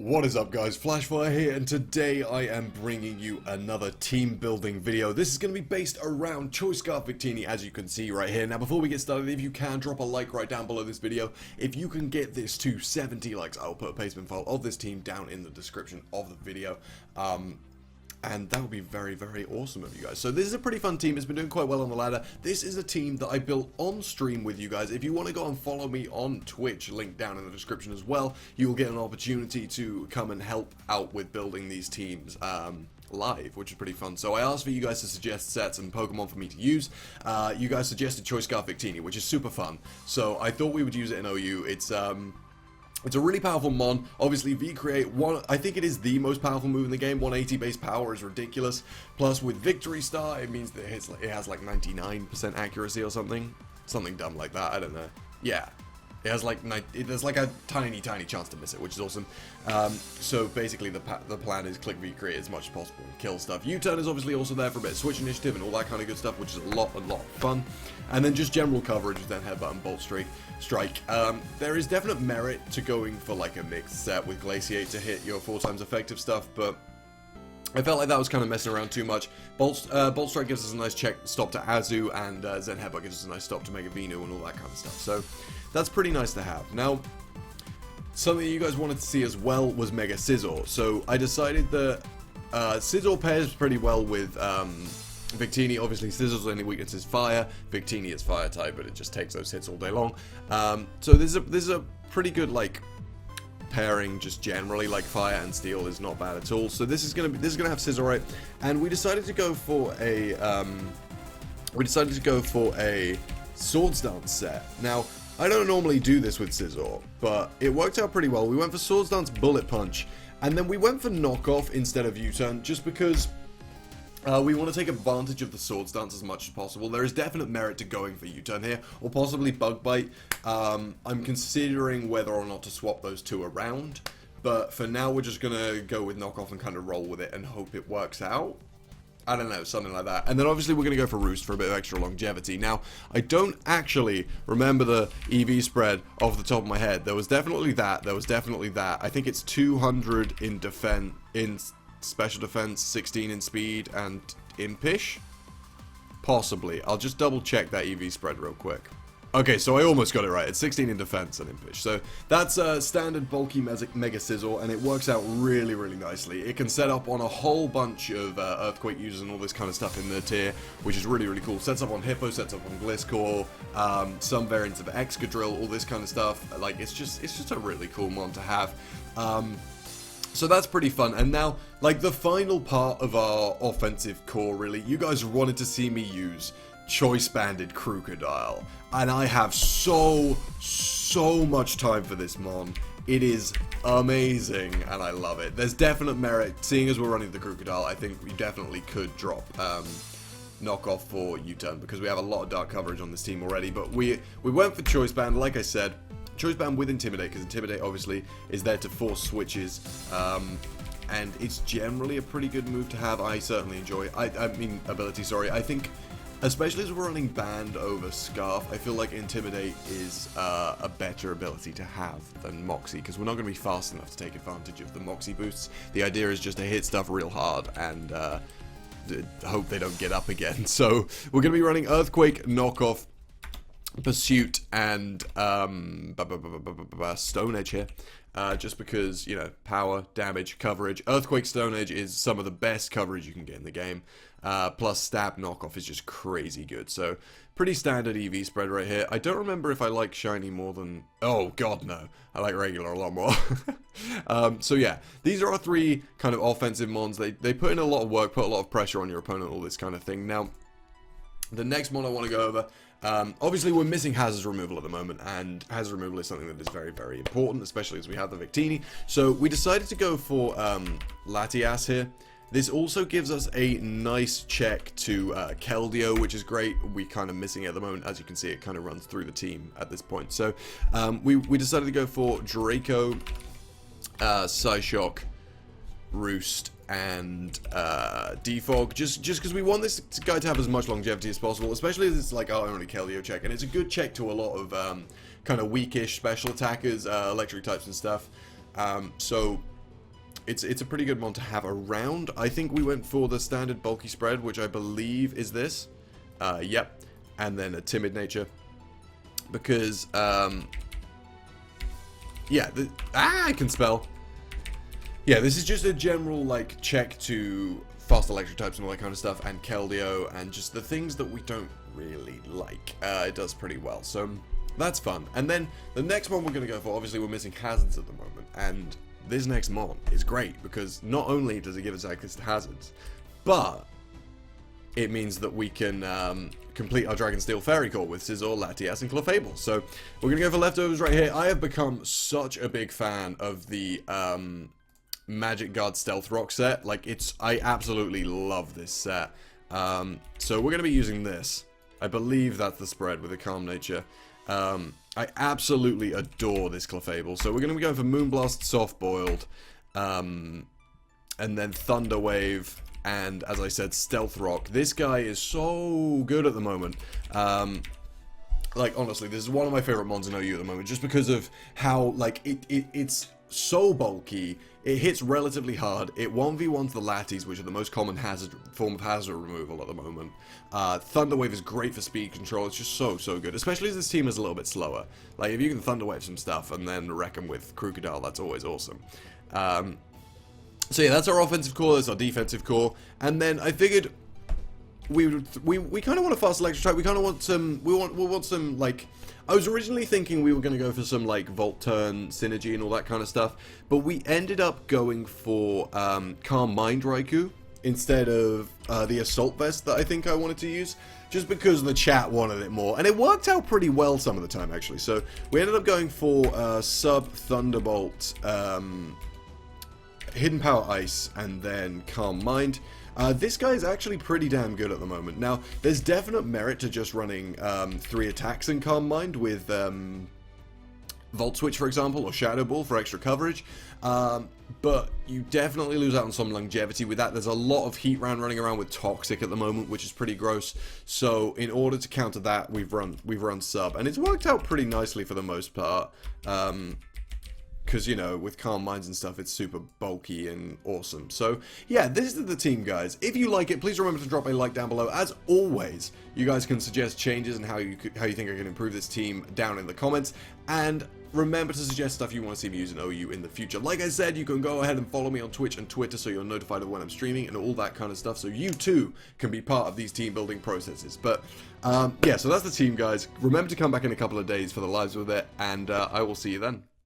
What is up, guys? Flashfire here, and today I am bringing you another team building video. This is going to be based around Choice Scarf Victini, as you can see right here. Now, before we get started, if you can, drop a like right down below this video. If you can get this to 70 likes, I'll put a placement file of this team down in the description of the video. And that would be very, very awesome of you guys. So this is a pretty fun team. It's been doing quite well on the ladder. This is a team that I built on stream with you guys. If you want to go and follow me on Twitch, link down in the description as well, you will get an opportunity to come and help out with building these teams live, which is pretty fun. So I asked for you guys to suggest sets and Pokemon for me to use. You guys suggested Choice Scarf Victini, which is super fun. So I thought we would use it in OU. It's a really powerful mon. Obviously, V-Create, I think it is the most powerful move in the game. 180 base power is ridiculous. Plus, with Victory Star, it means that it has like 99% accuracy or something. Something dumb like that, I don't know. Yeah. It has like, there's like a tiny chance to miss it, which is awesome. So basically the plan is click V-Create as much as possible and kill stuff. U-Turn is obviously also there for a bit of switch initiative and all that kind of good stuff, which is a lot of fun. And then just general coverage with then Headbutt and Bolt Strike. There is definite merit to going for like a mixed set with Glaciate to hit your 4 times effective stuff, but I felt like that was kind of messing around too much. Bolt Strike gives us a nice check stop to Azu, and Zen Headbutt gives us a nice stop to Mega Venu and all that kind of stuff. So that's pretty nice to have. Now, something that you guys wanted to see as well was Mega Scizor. So I decided that Scizor pairs pretty well with Victini. Obviously, Scizor's only weakness is fire. Victini is fire type, but it just takes those hits all day long. So this is a pretty good like pairing, just generally. Like fire and steel is not bad at all. So this is gonna have Scizor, right? And we decided to go for a Swords Dance set. Now, I don't normally do this with Scizor, but it worked out pretty well. We went for Swords Dance, Bullet Punch, and then we went for Knockoff instead of U-Turn, just because we want to take advantage of the Swords Dance as much as possible. There is definite merit to going for U-Turn here, or possibly Bug Bite. I'm considering whether or not to swap those two around, but for now we're just going to go with Knockoff and kind of roll with it and hope it works out. I don't know, something like that. And then obviously we're going to go for Roost for a bit of extra longevity. Now, I don't actually remember the EV spread off the top of my head. There was definitely that. I think it's 200 in defense, in special defense, 16 in speed, and impish? Possibly. I'll just double check that EV spread real quick. Okay, so I almost got it right. It's 16 in defense and impish. So that's a standard bulky Mega Scizor, and it works out really, really nicely. It can set up on a whole bunch of Earthquake users and all this kind of stuff in the tier, which is really, really cool. Sets up on Hippo, sets up on Gliscor, some variants of Excadrill, all this kind of stuff. Like, it's just a really cool mon to have. So that's pretty fun. And now, like, the final part of our offensive core, really, you guys wanted to see me use Choice Banded Crocodile, and I have so much time for this mon. It is amazing, and I love it. There's definite merit, seeing as we're running the Crocodile. I think we definitely could drop Knockoff for U-Turn, because we have a lot of dark coverage on this team already, but we went for Choice Band, like I said. Choice Band with Intimidate, because Intimidate obviously is there to force switches, and it's generally a pretty good move to have. I certainly enjoy it. I mean, ability, sorry. I think, especially as we're running Band over Scarf, I feel like Intimidate is a better ability to have than Moxie, because we're not going to be fast enough to take advantage of the Moxie boosts. The idea is just to hit stuff real hard and hope they don't get up again. So we're going to be running Earthquake, Knockoff, Pursuit, and Stone Edge here. Just because, you know, power, damage, coverage. Earthquake, Stone Edge is some of the best coverage you can get in the game. Plus Stab Knockoff is just crazy good. So, pretty standard EV spread right here. I don't remember if I like Shiny more than... Oh, God, no. I like regular a lot more. So, yeah. These are our 3 kind of offensive mons. They put in a lot of work, put a lot of pressure on your opponent, all this kind of thing. Now, the next mon I want to go over... obviously we're missing hazard removal at the moment, and hazard removal is something that is very, very important, especially as we have the Victini. So we decided to go for Latias here. This also gives us a nice check to Keldeo, which is great. We're kind of missing it at the moment. As you can see, it kind of runs through the team at this point. So we decided to go for Draco, Psyshock, Roost, and Defog, just because we want this guy to have as much longevity as possible, especially as it's like our only Keldeo check, and it's a good check to a lot of kind of weakish special attackers, electric types and stuff. So it's a pretty good mon to have around. I think we went for the standard bulky spread, which I believe is this. Yep. And then a timid nature. Because, yeah, I can spell. Yeah, this is just a general, like, check to fast electric types and all that kind of stuff, and Keldeo, and just the things that we don't really like. It does pretty well, so that's fun. And then the next one we're going to go for, obviously we're missing hazards at the moment, and this next mon is great, because not only does it give us access to hazards, but it means that we can complete our Dragon Steel Fairy Core with Scizor, Latias, and Clefable. So we're going to go for leftovers right here. I have become such a big fan of the Magic Guard Stealth Rock set. Like, I absolutely love this set. So we're going to be using this. I believe that's the spread with a Calm Nature. I absolutely adore this Clefable. So we're going to be going for Moonblast, Soft Boiled, and then Thunder Wave, and as I said, Stealth Rock. This guy is so good at the moment. Like, honestly, this is one of my favorite mons in OU at the moment, just because of how, like, it's so bulky. It hits relatively hard. It 1v1s the Latis, which are the most common form of hazard removal at the moment. Thunder Wave is great for speed control. It's just so good, especially as this team is a little bit slower. Like, if you can Thunder Wave some stuff and then wreck them with Crocodile, that's always awesome. So yeah, that's our offensive core, that's our defensive core, and then I figured we kind of want a fast electric type. We kind of want some, we want some, like, I was originally thinking we were going to go for some, like, Volt Turn synergy and all that kind of stuff, but we ended up going for Calm Mind Raikou instead of the Assault Vest that I think I wanted to use, just because the chat wanted it more, and it worked out pretty well some of the time, actually. So we ended up going for Sub Thunderbolt, Hidden Power Ice, and then Calm Mind. This guy is actually pretty damn good at the moment. Now, there's definite merit to just running 3 attacks in Calm Mind with Volt Switch, for example, or Shadow Ball for extra coverage. But you definitely lose out on some longevity with that. There's a lot of Heat Round running around with Toxic at the moment, which is pretty gross. So in order to counter that, we've run Sub, and it's worked out pretty nicely for the most part. Because, you know, with Calm Minds and stuff, it's super bulky and awesome. So, yeah, this is the team, guys. If you like it, please remember to drop a like down below. As always, you guys can suggest changes and how you think I can improve this team down in the comments. And remember to suggest stuff you want to see me use in OU in the future. Like I said, you can go ahead and follow me on Twitch and Twitter so you're notified of when I'm streaming and all that kind of stuff. So you, too, can be part of these team building processes. But, yeah, so that's the team, guys. Remember to come back in a couple of days for the lives with it, and I will see you then.